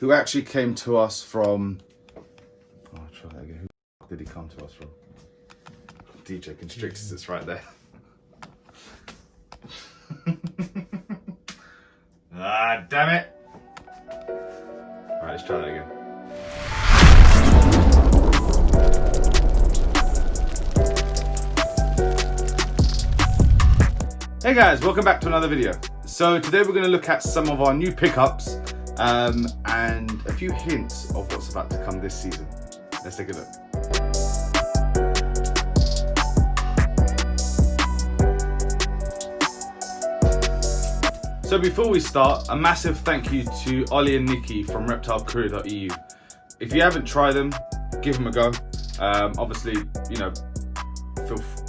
who actually came to us from, oh, I'll try that again. Who did he come to us from? DJ Constrictus is right there. Ah, damn it. Alright, let's try that again. Hey guys, welcome back to another video. So today we're going to look at some of our new pickups and a few hints of what's about to come this season. Let's take a look. So before we start, a massive thank you to Ollie and Nikki from reptilecourier.eu. If you haven't tried them, give them a go. Obviously, you know,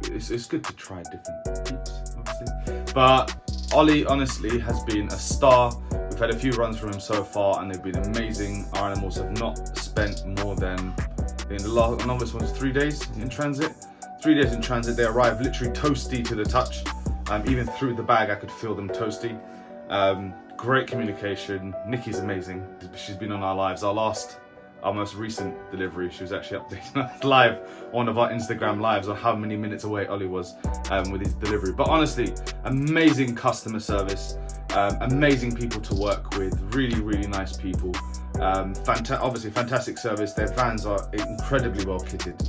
it's good to try different peeps, obviously. But Ollie honestly has been a star. We've had a few runs from him so far and they've been amazing. Our animals have not spent more than, in the longest one was 3 days in transit. 3 days in transit, they arrived literally toasty to the touch. Even through the bag I could feel them toasty. Great communication. Nikki's amazing. She's been on our lives. Our most recent delivery, she was actually updating us live on one of our Instagram lives on how many minutes away Ollie was with his delivery. But honestly, amazing customer service, amazing people to work with, really, really nice people. Obviously fantastic service. Their vans are incredibly well kitted.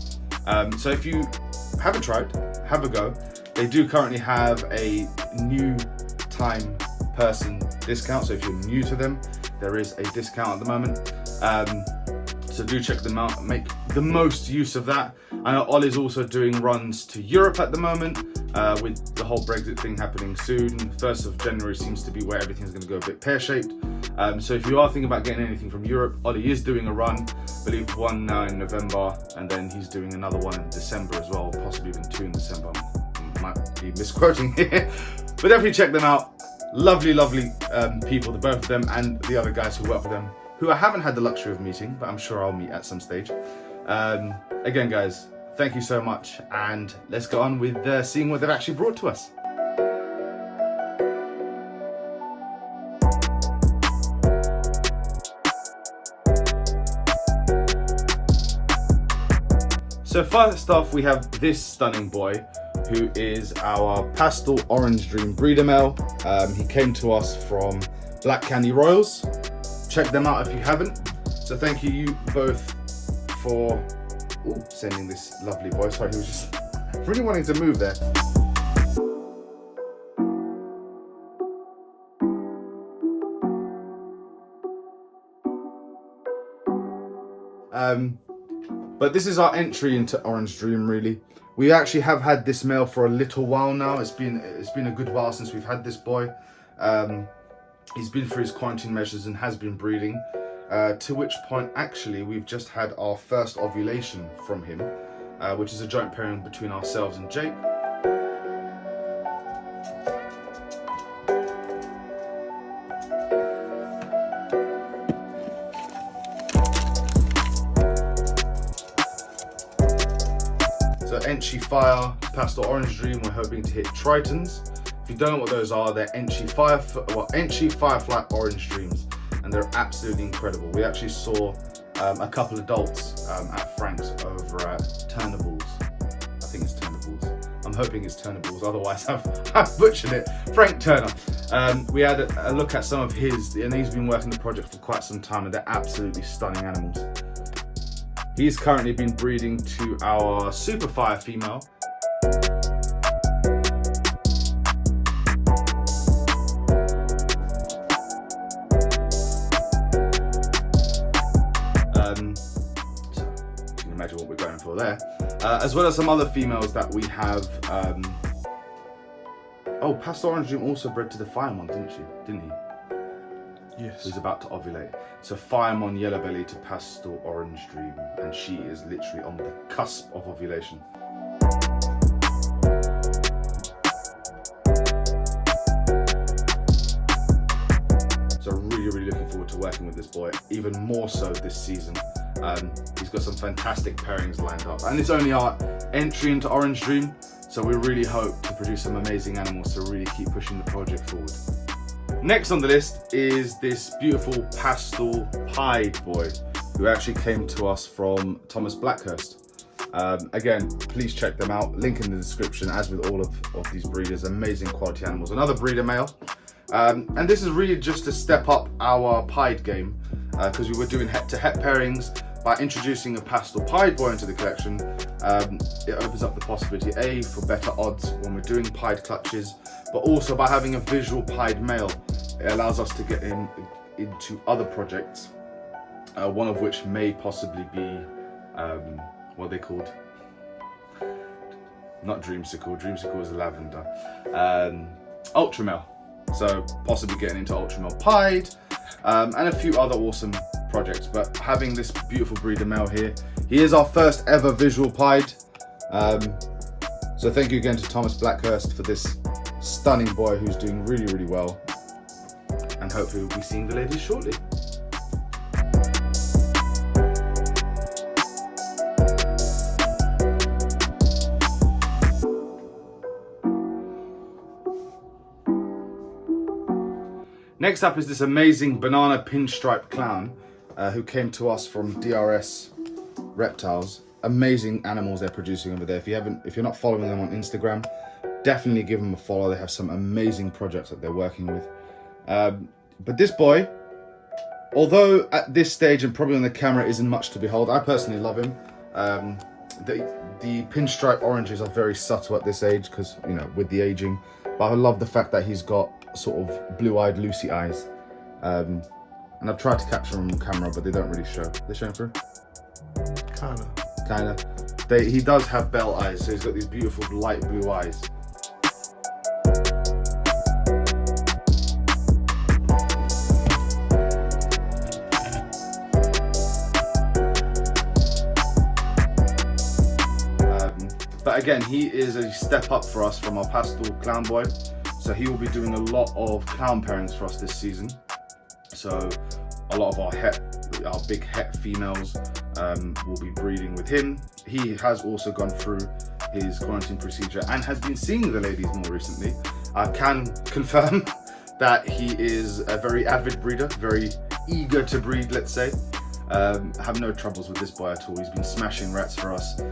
So if you haven't tried, have a go. They do currently have a new time person discount, so if you're new to them, there is a discount at the moment. So do check them out, make the most use of that. I know Ollie's also doing runs to Europe at the moment, with the whole Brexit thing happening soon. 1st of January seems to be where everything's going to go a bit pear-shaped. So if you are thinking about getting anything from Europe, Ollie is doing a run, I believe one now in November, and then he's doing another one in December as well, possibly even 2 in December. Might be misquoting here, but definitely check them out. Lovely, lovely people, the both of them and the other guys who work for them, who I haven't had the luxury of meeting, but I'm sure I'll meet at some stage. Again, guys, thank you so much, and let's go on with seeing what they've actually brought to us. So first off, we have this stunning boy, who is our Pastel Orange Dream breeder male. He came to us from Black Candy Royals. Check them out if you haven't. So thank you both for sending this lovely boy. Sorry, he was just really wanting to move there. But this is our entry into Orange Dream, really. We actually have had this male for a little while now. It's been a good while since we've had this boy. He's been through his quarantine measures and has been breeding. To which point, actually, we've just had our first ovulation from him, which is a joint pairing between ourselves and Jake. So Enchi Fire, Pastel Orange Dream, we're hoping to hit Tritons. If you don't know what those are, they're Enchi Firefly Orange Dreams, and they're absolutely incredible. We actually saw a couple of adults at Frank's over at Turnables. I think it's Turnables. I'm hoping it's Turnables, otherwise I've butchered it. Frank Turner. We had a look at some of his, and he's been working the project for quite some time, and they're absolutely stunning animals. He's currently been breeding to our Super Fire female. So you can imagine what we're going for there. As well as some other females that we have. Pastel Orange Dream also bred to the Firemon, didn't he? Yes. Who's about to ovulate. So Firemon Yellow Belly to Pastel Orange Dream, and she is literally on the cusp of ovulation. So really looking forward to working with this boy, even more so this season. He's got some fantastic pairings lined up, and it's only our entry into Orange Dream, so we really hope to produce some amazing animals to really keep pushing the project forward. Next on the list is this beautiful pastel pied boy who actually came to us from Thomas Blackhurst. Again, please check them out. Link in the description, as with all of these breeders. Amazing quality animals. Another breeder male. And this is really just to step up our pied game, because we were doing het-to-het pairings. By introducing a pastel pied boy into the collection, it opens up the possibility, for better odds when we're doing pied clutches, but also by having a visual pied male, it allows us to get into other projects, one of which may possibly be, what are they called? Not Dreamsicle, Dreamsicle is lavender. Ultra male. So possibly getting into ultra male pied, and a few other awesome projects. But having this beautiful breeder male here, he is our first ever visual pied. So thank you again to Thomas Blackhurst for this stunning boy who's doing really, really well. And hopefully we'll be seeing the ladies shortly. Next up is this amazing banana pinstripe clown who came to us from DRS Reptiles. Amazing animals they're producing over there. If you're not following them on Instagram, definitely give them a follow. They have some amazing projects that they're working with. But this boy, although at this stage and probably on the camera isn't much to behold, I personally love him. The pinstripe oranges are very subtle at this age because, you know, with the aging. But I love the fact that he's got sort of blue-eyed Lucy eyes. And I've tried to capture them on camera, but they don't really show. They're showing through? Kinda. He does have bell eyes, so he's got these beautiful light blue eyes. But again, he is a step up for us from our pastel clown boy. So he will be doing a lot of clown pairings for us this season. So a lot of our big het females will be breeding with him. He has also gone through his quarantine procedure and has been seeing the ladies more recently. I can confirm that he is a very avid breeder, very eager to breed, let's say. Have no troubles with this boy at all. He's been smashing rats for us.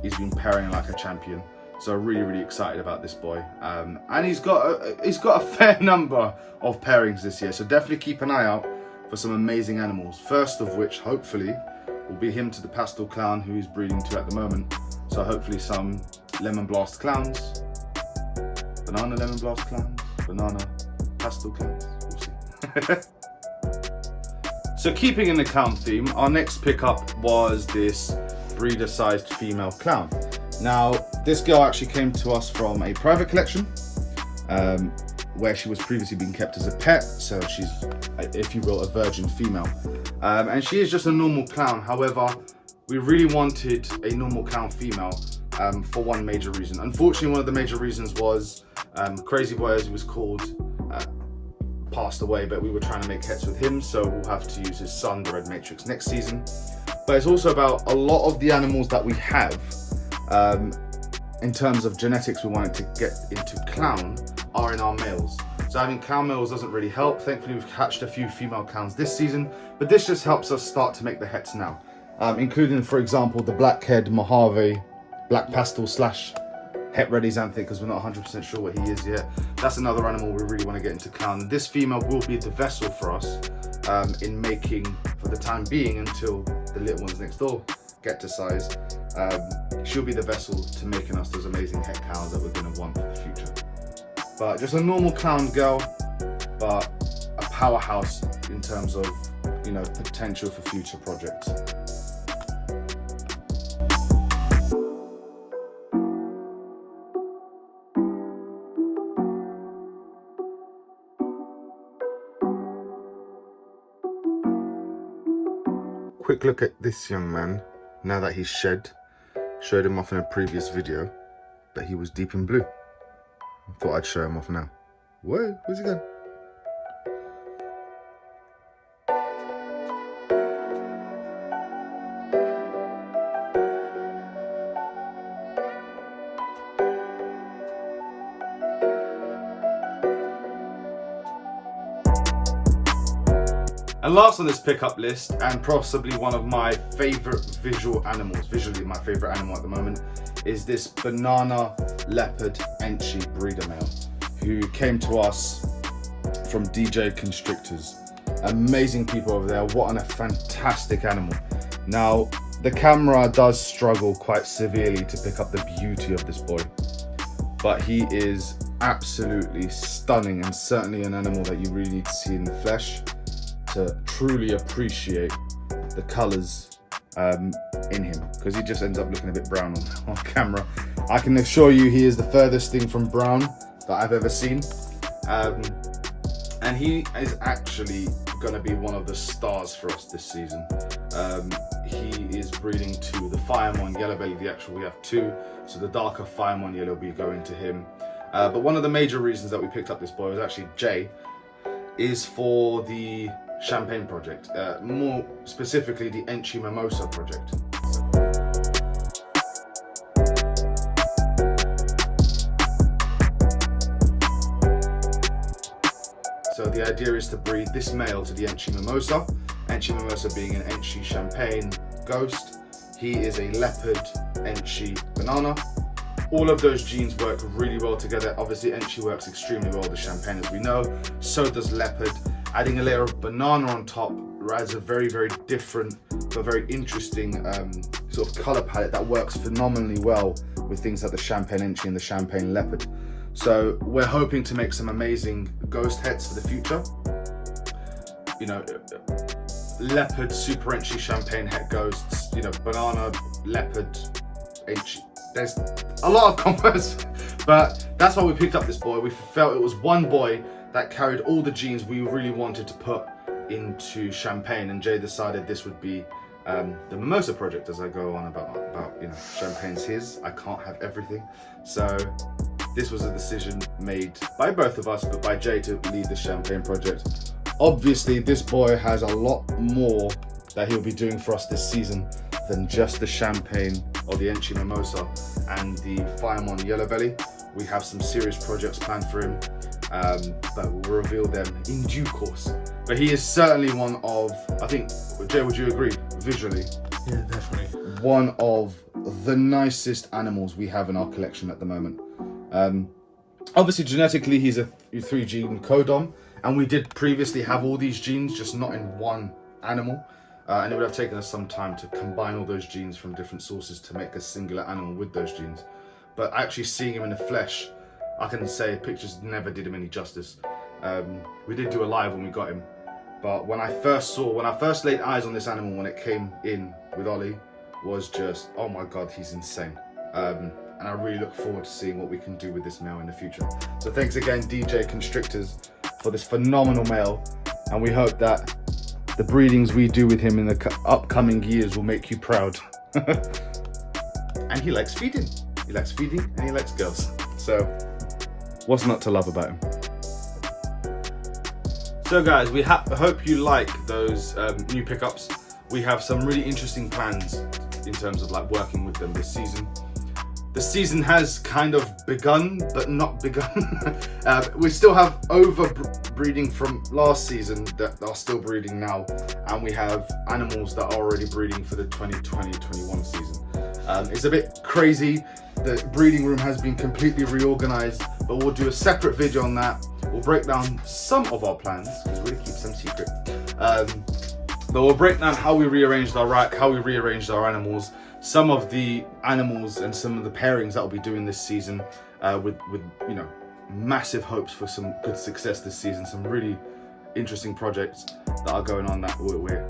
He's been pairing like a champion. So really, really excited about this boy. And he's got a fair number of pairings this year. So definitely keep an eye out for some amazing animals. First of which, hopefully, will be him to the pastel clown who he's breeding to at the moment. So hopefully some lemon blast clowns, banana lemon blast clowns, banana pastel clowns. We'll see. So keeping in the clown theme, our next pickup was this breeder-sized female clown. Now, this girl actually came to us from a private collection, where she was previously being kept as a pet, so she's, if you will, a virgin female. And she is just a normal clown. However, we really wanted a normal clown female for one major reason. Unfortunately, one of the major reasons was Crazy Boy, as he was called, passed away, but we were trying to make hets with him, so we'll have to use his son, the Red Matrix, next season. But it's also about a lot of the animals that we have, in terms of genetics we wanted to get into clown, are in our males. So having clown males doesn't really help. Thankfully, we've hatched a few female clowns this season, but this just helps us start to make the hets now, including, for example, the black-haired Mojave, black pastel slash het ready xanthic, because we're not 100% sure what he is yet. That's another animal we really want to get into clown. This female will be the vessel for us in making, for the time being, until the little ones next door get to size. She'll be the vessel to making us those amazing het cows that we're going to want for the future. But just a normal clown girl, but a powerhouse in terms of, you know, potential for future projects. Quick look at this young man, now that he's shed. Showed him off in a previous video, but he was deep in blue. Thought I'd show him off now. Whoa, where's he going? And last on this pickup list, and possibly one of my favorite visually my favorite animal at the moment, is this banana leopard Enchi breeder male, who came to us from DJ Constrictors. Amazing people over there. What a fantastic animal. Now, the camera does struggle quite severely to pick up the beauty of this boy, but he is absolutely stunning, and certainly an animal that you really need to see in the flesh to truly appreciate the colors in him, because he just ends up looking a bit brown on camera. I can assure you he is the furthest thing from brown that I've ever seen, and he is actually going to be one of the stars for us this season. He is breeding to the Firemon Yellow Belly. We have two, so the darker Firemon Yellow will be going to him. But one of the major reasons that we picked up this boy was actually Jay, is for the Champagne project, more specifically the Enchi Mimosa project. So the idea is to breed this male to the Enchi Mimosa. Enchi Mimosa being an Enchi Champagne ghost. He is a leopard Enchi banana. All of those genes work really well together. Obviously Enchi works extremely well with the Champagne, as we know. So does leopard. Adding a layer of banana on top adds a very, very different but very interesting sort of color palette that works phenomenally well with things like the Champagne Enchi and the Champagne leopard. So we're hoping to make some amazing ghost heads for the future. You know, leopard super Enchi Champagne head ghosts, you know, banana, leopard, Enchi. There's a lot of combos, but that's why we picked up this boy. We felt it was one boy that carried all the genes we really wanted to put into Champagne, and Jay decided this would be the Mimosa project. As I go on about you know, Champagne's his, I can't have everything, so this was a decision made by both of us, but by Jay to lead the Champagne project. Obviously this boy has a lot more that he'll be doing for us this season than just the Champagne or the Enchi Mimosa and the Firemon Yellow Belly. We have some serious projects planned for him, but we'll reveal them in due course. But he is certainly one of, I think, Jay, would you agree, visually? Yeah, definitely. One of the nicest animals we have in our collection at the moment. Obviously, genetically, he's a 3-gene codom, and we did previously have all these genes, just not in one animal. And it would have taken us some time to combine all those genes from different sources to make a singular animal with those genes. But actually seeing him in the flesh, I can say pictures never did him any justice. We did do a live when we got him, but when I first laid eyes on this animal when it came in with Ollie, was just, oh my god, he's insane. And I really look forward to seeing what we can do with this male in the future. So thanks again, DJ Constrictors, for this phenomenal male, and we hope that the breedings we do with him in the upcoming years will make you proud. And he likes feeding. He likes feeding and he likes girls. So what's not to love about him? So guys, we hope you like those new pickups. We have some really interesting plans in terms of like working with them this season. The season has kind of begun, but not begun. We still have overbreeding from last season that are still breeding now, and we have animals that are already breeding for the 2020-21 season. It's a bit crazy. The breeding room has been completely reorganized, but we'll do a separate video on that. We'll break down some of our plans, because we really keep some secret. But we'll break down how we rearranged our rack, how we rearranged our animals, some of the animals and some of the pairings that we'll be doing this season, with you know, massive hopes for some good success this season. Some really interesting projects that are going on that we're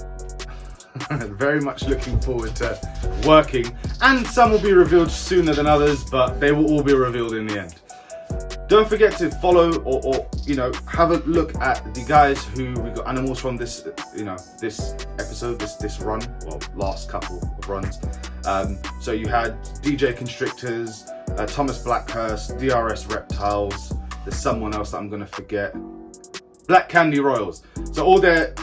very much looking forward to working, and some will be revealed sooner than others, but they will all be revealed in the end. Don't forget to follow or you know, have a look at the guys who we got animals from this, you know, this episode, this run, well, last couple of runs. So you had DJ Constrictors, Thomas Blackhurst, DRS Reptiles, there's someone else that I'm gonna forget, Black Candy Royals. So all their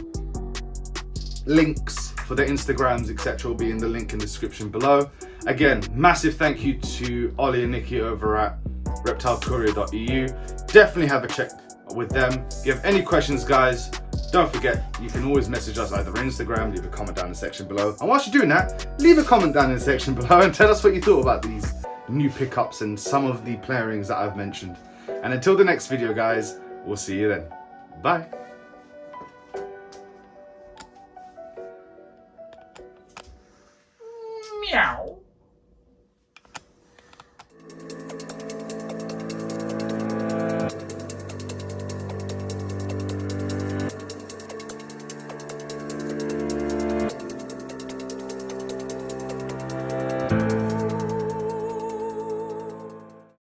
links for their Instagrams, etc. will be in the link in the description below. Again, massive thank you to Ollie and Nikki over at reptilecourier.eu. Definitely have a check with them. If you have any questions, guys, Don't forget, you can always message us either on Instagram, leave a comment down in the section below. And whilst you're doing that, leave a comment down in the section below and tell us what you thought about these new pickups and some of the playerings that I've mentioned. And until the next video, guys, we'll see you then. Bye. Meow.